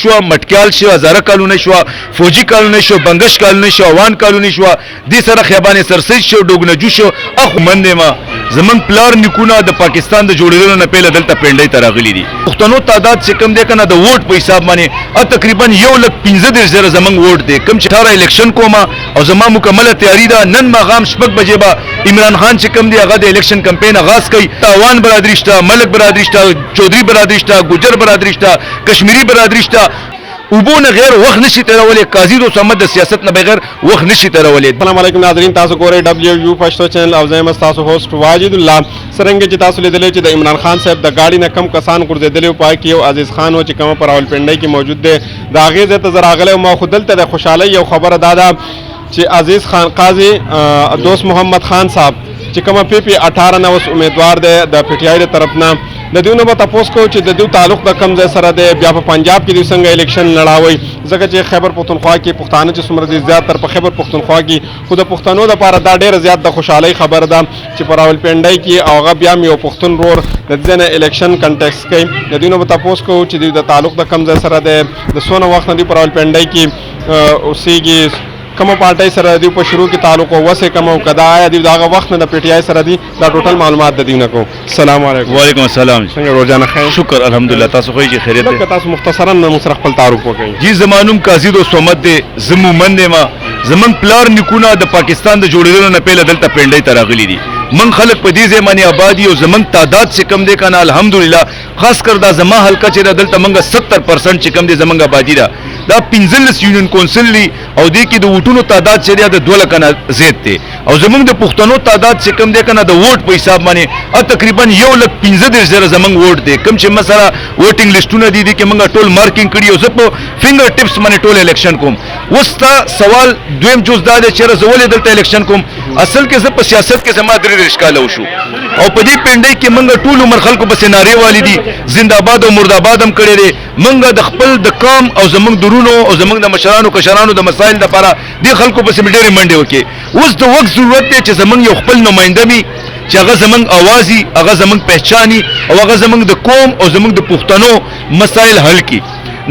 شو، مټکیال شو، هزاره کالونی شو، فوجي کالونی شو، بنگش کالونی شو، اوان کالونی شو، دې سره خیابان سرسید شو، ډوګنجو شو. اخو منډه ما زمون پلار نیکونه د پاکستان د جوړېدلو نه پهله دلته پنډۍ ته راغلي دي. پښتنو تعداد چې کم دی کنه د ووټ په حساب باندې تقریبا 1,15,000 زمونږ ووټ دی. کم چې 18 الیکشن کومه او زما مکمله تیاری ده. نن ماغام شپږ بجې به عمران خان چې کم دی هغه د الیکشن کمپین آغاز کوي. اوان برادری شته، ملک برادری شته، چودھری برادری شته، ګجر برادری شته، کشمیری برادری شته. وبونه غیر وخت نشي تیرولې. قاضي دو سمد د سیاست نه بغیر وخت نشي تیرولې. السلام علیکم ناظرین، تاسو ګورئ WU پښتو چینل او زه تاسو هوست واجد الله. څرنګه چې تاسو لیدلې چې د عمران خان صاحب د گاډي نه کم کسان ګرځېدلې او پای کې یو عزیز خان و چې کوم پر راولپنډۍ کې موجود دی. د هغې ځای ته زه راغلی ما خو دلته د خوشحالۍ یو خبره دا ده چې عزیز خان قاضي دوست محمد خان صاحب چې کومه PP 18 نوس امیدوار دی د PTI د طرف نه، د دوی نه به تاسو کو چې د دوی تعلق د کم ځای سره دی. بیا په پنجاب کې دوی څنګه الیکشن لړاوي، ځکه چې خیبر پښتونخوا کې پښتانه چې څومره دي زیات تر په خیبر پښتونخوا کې خو د پښتنو لپاره دا ډېر زیات د خوشحالۍ خبر ده چې په راولپنډۍ کې او هغه بیا یو پښتون رور د دې نه الیکشن کنټیکس کوي. د دوی نه به تاسو کو چې دوی د تعلق د کم ځای سره دی، د سونه وخت نه دی په راولپنډۍ کې اوسېږي، کومه پارټۍ سره دی په شروع کې تعلق او وسه کوم کدا آیا دی داغه وخت نه د PTI سره دی. دا ټوټل معلومات د دینه کو. السلام علیکم. وعلیکم السلام. څنګه روزانه خیر؟ شکر الحمدلله. تاسو خو یې خیریت ده؟ تاسو مختصرا نو سره خپل تعارف وکړئ. جی زمانوم قاضي دو سمد دی، زمو منډه ما زمون پلار نیکونه د پاکستان د جوړېدلو نه پهله دلته پنډۍ ته راغلي دي. من خلک په دې ځای باندې آبادی او زمون تعداد چې کم دی کنه الحمدلله. خاص کر دا زما حلقه چې دلته منګه 70% چې کم دی زمونږ آبادی ده. دا 15 یونین کونسل دی او دې کې د ووټونو تعداد چې دی د 2 لک نه زیات دی او زمونږ د پښتنو تعداد چې کم دی کنه د ووټ په حساب باندې تقریبا 1,15,000 زمونږ ووټ دی. کم چې مثلا ووټینګ لیسټونه دي کې منګه ټول مارکینګ کړي او زه په فینګر ټپس باندې ټول الیکشن کوم. وستا سوال دویم جز دا دی چې زولې دلته الیکشن کوم. اصل کې زه په سیاست کې زما 3 کاله وشو او په دې پنډۍ کې منګه ټول عمر خلکو په سيناري والدي زنده‌باد او مرده‌باد هم کړي دي. منګه د خپل د قوم او زمونږ درونو او زمونږ د مشرانو کشرانو د مسایل لپاره دې خلکو په سیمټری منډي وکي. اوس د وخت ضرورت دی چې زمونږ یو خپل نماینده وي چې هغه زمونږ اوازي، هغه زمونږ پہچاني او هغه زمونږ د قوم او زمونږ د پښتنو مسایل حل کړي.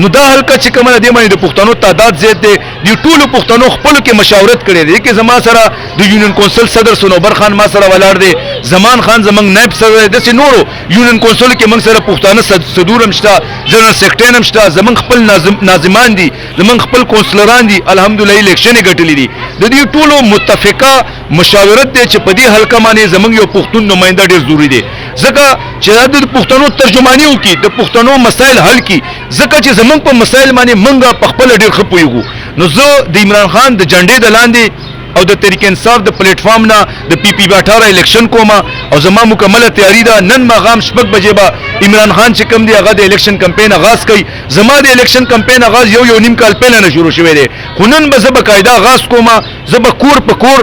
نو دا حلقه چې کومه د باندې د پښتنو تعداد زیات دی. د ټولو پښتنو خپل کې مشاورت کړي دي چې زما سره د یونین کونسل صدر سنوبر خان ما سره ولاړ دی، زمان خان زمنګ نائب صدر د نورو یونین کونسل کې موږ سره پښتانه صدور هم شته، جنرال سیکریټری هم شته، زمنګ خپل ناظمان دي، زمنګ خپل کونسلران دي. الحمدلله الیکشن ګټلې دي. د دې ټولو متفقه مشاورت دی چې په دې حلقه باندې زمنګ یو پښتون نماینده ډیر ضروری دی، ځکه چې د پښتنو ترجمانی وکړي، د پښتنو مسایل حل کړي، ځکه چې زمنګ په مسایل باندې موږ په خپل ډیر خپويږو. نو زه د عمران خان د جنډې د لاندې او د تحریک انصاف د پلیټ فارم نه د PP 18 الیکشن کومه او زما مکمله تیاری ده. نن ماغام شپږ بجې به عمران خان چې کم دی هغه د الیکشن کمپین آغاز کوي. زما د الیکشن کمپین آغاز یو نیم کال پهله نه شروع شوی دی، خو نن به زه باقاعده آغاز کومه. زه به کور په کور،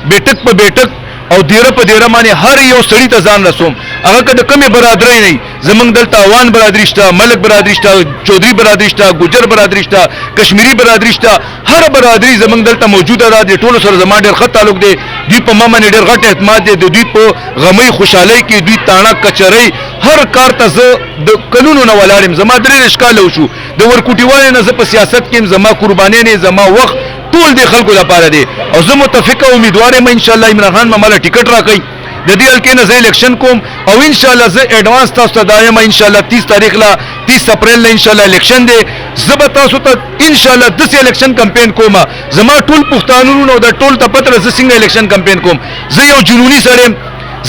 بیٹک په بیٹک او دیره په دیره باندې هر یو سړی ته ځان رسوم. هغه که د کمې برادرۍ نه زمونږ دلته اوان برادری شته، ملک برادری شته، چودھری برادری شته، ګجر برادری شته، کشمیری برادری شته. هر برادری زمونږ دلته موجوده ده. د ټولو سره زما ډېر ښه تعلق دی. دوی په ما باندې ډېر غټ اعتماد دی. د دوی په غمۍ خوشحالۍ کې دوی تاڼه کچرۍ هر کار ته زه د کلونو نه ولاړ یم. زما 3 کاله وشو د ورکوټي والي نه زه په سیاست کې زما قربانۍ نه زما وخت ټول د خلکو لپاره دی او زه متفقه امیدوار یم ان شاء الله عمران خان مله ټیکټ راکړي. د دې حلقې نه زه الیکشن کوم او ان شاء الله زه ایڈوانس تاسو ته دایم ان شاء الله 30 تاریخ لا 30 اپریل لا ان شاء الله الیکشن دی. زه به تاسو ته ان شاء الله د الیکشن کمپین کوم. زما ټول پښتانونو نو د ټول ته پتر زه څنګه الیکشن کمپین کوم. زه یو جنونی سره،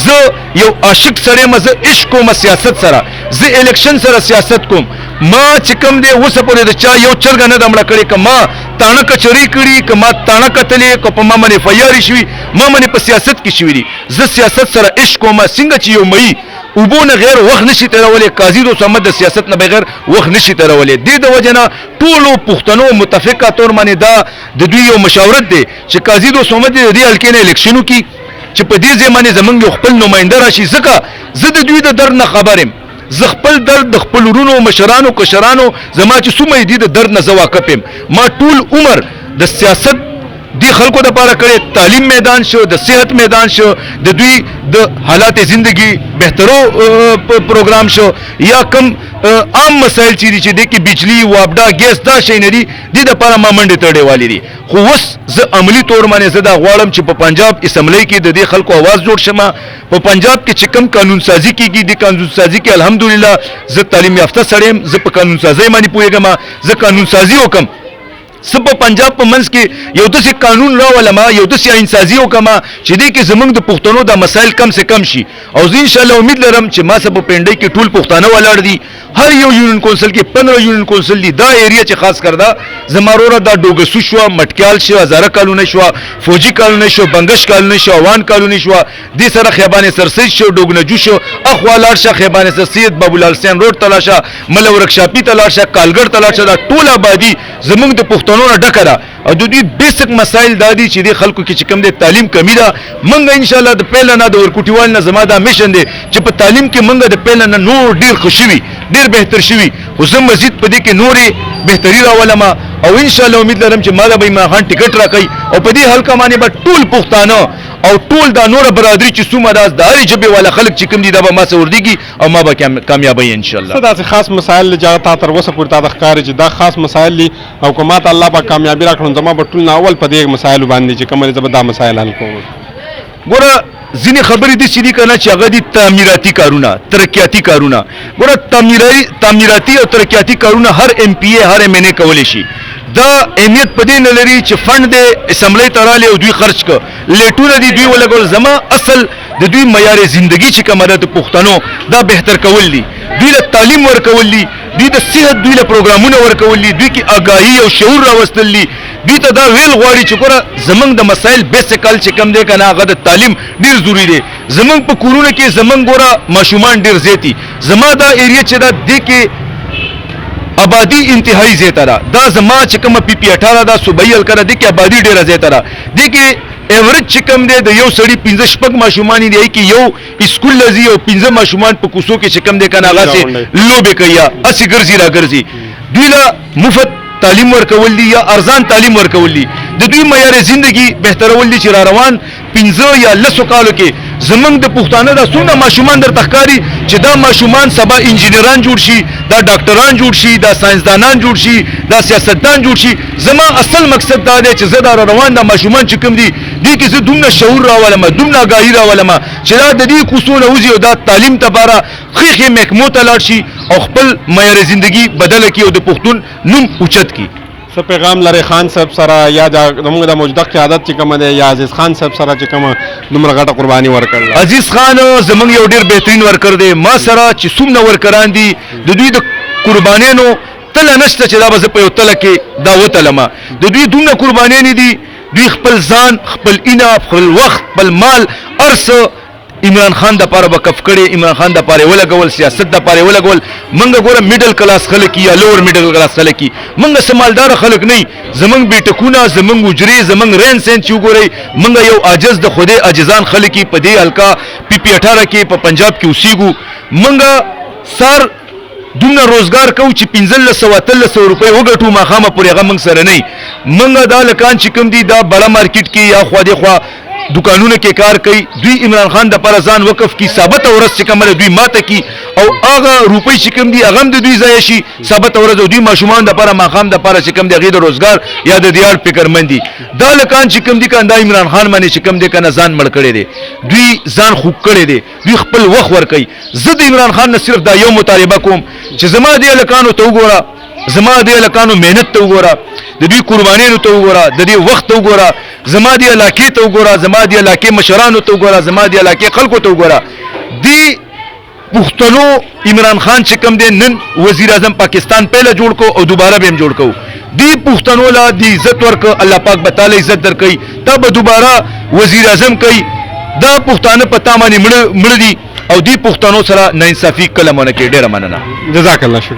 زه یو عاشق سره، مزه عشق کوم سیاست سره، زه الیکشن سره سیاست کوم. ما چې کوم دی اوسه پورې د چا یو چرګ نه دمړه کړي، کما تاڼه کچري کړي، کما تاڼه کتلې، که په ما باندې فیاري شوي، ما باندې په سیاست کې شوي دي. زه سیاست سره عشق کوم. څنګه چې یو مئی وبونه غیر وخت نشي تیرولې، قاضي دو سمد د سیاست نه بغیر وخت نشي تیرولې. دې د وجه نه ټولو پښتنو متفقه تور باندې دا د دوی یو مشاورت دی چې قاضي دو سمد د دې حلقې نه الیکشنو کې چې په دې ځمانه زمونږ یو خپل نماینده راشي. ځکه زه د دوی د درد نه خبرم. زه خپل درد د خپل ورونو مشرانو کشرانو زما چې څومره دي د درد نه زه واقف یم. ما ټول عمر د سیاست دی خلکو د پاره کړي تعلیم میدان شو د صحت میدان شو د دوی د حالات زندگی بهترو پروګرام شو یا کم عام مسائل چې د کې بجلی وابډا ګیس دا شي نه دي د لپاره ما منډه تړې والی دي خو اوس زه عملی تور باندې زه دا غواړم چې په پنجاب اسمبلی کې د دې خلکو आवाज جوړ شمه په پنجاب کې چې کم قانون سازی کیږي د قانون سازی کې الحمدلله زه تعلیم یافته سړی یم زه په قانون سازی باندې پوهیږم زه قانون سازی وکم سب پنجاب په منځ کې یو داسې قانون راولم یو داسې آئین سازی وکما چې دې کې زمونږ د پښتنو د مسایل کم سے کم شي او زه ان شاء الله امید لرم چې ما سبا پنډۍ کې ټول پښتانه ولاړ دي هر یو یونین کونسل کې 15 یونین کونسل دي دا ایریا چې خاص کردا زمارورا دا ډوګسو شو مټکیال شو هزاره کالونه شو فوجي کالونه شو بنگش کالونه شو وان کالونه شو دې سره خیبان سرسید شو ډوګنجو شو اخوالار شو خیبان سرسید بابولال سین روډ تلاشه مل ورکشاپی تلاشه کالګړ تلاشه دا ټول آبادی زمونږ د پښتنو نه ډکه ده او د دې بیسیک مسایل دادي چې د خلکو کې چې کم د تعلیم کمی ده منګه ان شاء الله د پهل نه د ورکوټیوال نه زما دا میشن دی چې په تعلیم کې منګه د پهل نه نور ډیر خوشوي ډیر بهتر شوي خو زه مزید په دې کې نورې بهتري راولم او ان شاء الله امید لرم چې ما به ما خان ټیکټ راکړي او په دې حلقه باندې به ټول پښتانه او ټول دا نور برادری چې څومره د هرې ژبې والا خلک چې کوم دي دا به ما سره وردیږي او ما به کامیابی ان شاء الله داسې خاص مسایل چې تا تر اوسه پورې تا د ښکاري چې دا خاص مسایل دي او که ما ته الله پاک کامیابي راکړم زما به ټول نه اول په دې مسایلو باندې چې کومه زه به دا مسایل حل کوم ګوره ځینې خبرې دي چې دي که نه چې هغه دي تعمیراتي کارونه ترقیاتي کارونه ګوره تعمیراتي او ترقیاتي کارونه هر ایم پی ای هر ایم این ای کولی شي دا اهمیت په دې نه لري چې فند د اسمبلی ته رالی او دوی خرج کړه لیټونه دي دوی ولګول زما اصل د دوی معیار زندگی چې کومه ده د پښتنو دا بهتر کول دي دوی له تعلیم ورکول دي دوی د صحت دوی له پروګرامونه ورکول دي دوی کې آگاهي او شعور راوستل دي دوی ته دا ویل غواړي چې ګوره زمونږ د مسایل بیسیکل چې کم دی که نه هغه د تعلیم ډېر ضروري دی زمونږ په کورونو کې زمونږ ګوره ماشومان ډېر زیات زما دا ایریا چې ده دې کې آبادی انتهایی زیاته ده دا زما چې کومه پی پی 18 دا صوبایي حلقه ده دې کې آبادي ډېره زیاته ده دې کې ایوریج چې کم دی د یو سړي 15 شپږ ماشومان دي کې یو اسکول لذي او 15 ماشومان په کوڅو کې چې کم دی که نه هغه سې لوبې کوي یا هسې ګرځي را ګرځي دوی له مفت تعلیم ورکول دي یا ارزان تعلیم ورکول دي د دوی معیار زندگی بهترول دي چې را روان 15 یا 10 کالو کې زمونږ د پښتانه دا څونه ماشومان درته ښکاري چې دا ماشومان سبا انجینران جوړ شي دا ډاکټران جوړ شي دا ساينسدانان جوړ شي دا سیاستدان جوړ شي زما اصل مقصد دا دی چې زه دا روان دا ماشومان چې کوم دي دې کې زه دومره شعور راولم دومره آگاهي راولم چې دا د دې کوڅو نه وځي او دا تعلیم لپاره ښې محکمو ته لاړ شي او خپل معیار زندگی بدله کړي او د پښتون نوم اوچت کړي څه پیغام لري خان صاحب سره یا زموږ د موجوده قیادت چې کومه ده یا عزیز خان صاحب سره چې کومه دومره غټه قرباني ورکړله عزیز خان زمونږ یو ډېر بهترین ورکر دی ما سره چې څومره ورکران دي د دوی د قربانیانو تله نشته چې دا به زه په یو تله کې دا وتلمه د دوی دومره قربانیانې دي دوی خپل ځان خپل اینا خپل وخت خپل مال ارس عمران خان د پاره وقف کړي عمران خان د پاره ولګول سیاست د پاره ولګول منګه ګوره میډل کلاس خلک یا لوور میډل کلاس خلک منګه سمالدار خلک نه زمنګ بیٹکونه زمنګ وجري زمنګ رین سین چې وګوري منګه یو عاجز د خوده عاجزان خلک په دې حلقہ پی پی 18 کې په پنجاب کې اوسېګو منګه سر دومره روزګار کو چې 1500 روپۍ وګټو ماخامه پورې هغه موږ سره نه منګه دا لکان چې کوم دي دا بڑا مارکیټ کې یا خوا دی خوا دکانونه کې کار کوي دوی عمران خان د پر ځان وقف کی ثابت اورس چې کومه دوی ماته کی او هغه روپۍ چې کوم دي هغه د دوی ځای شي ثابت اورس دوی ماشومان د پر ماخام د پر چې کوم دي غیر روزګار یا د دیار فکرمندي دا لکان چې کوم دي کنده عمران خان باندې چې کوم دي کنه ځان مړ کړي دي دوی ځان خوب کړي دي دوی خپل وخت ور کوي زه د عمران خان نه صرف دا یو مطالبه کوم چې زما دی لکانو ته وګوره زما دی لکانو مهنت ته وګوره د دوی قربانیانو ته وګوره د دې وخت ته وګوره زما دی علاقې ته وګوره زما دی علاقې مشرانو ته وګوره زما دی علاقې خلکو ته وګوره دی پښتنو عمران خان چې کوم دی نن وزیر اعظم پاکستان پہله جوړ کو او دوباره به هم جوړ کو دی پښتنو لا دی عزت ورک الله پاک به تعالی عزت درکړي تا به دوباره وزیر اعظم کوي دا پښتانه پتا باندې مړ دي او دی پښتنو سره ناانصافي کلمونه کې ډیره مننه جزاک الله شکر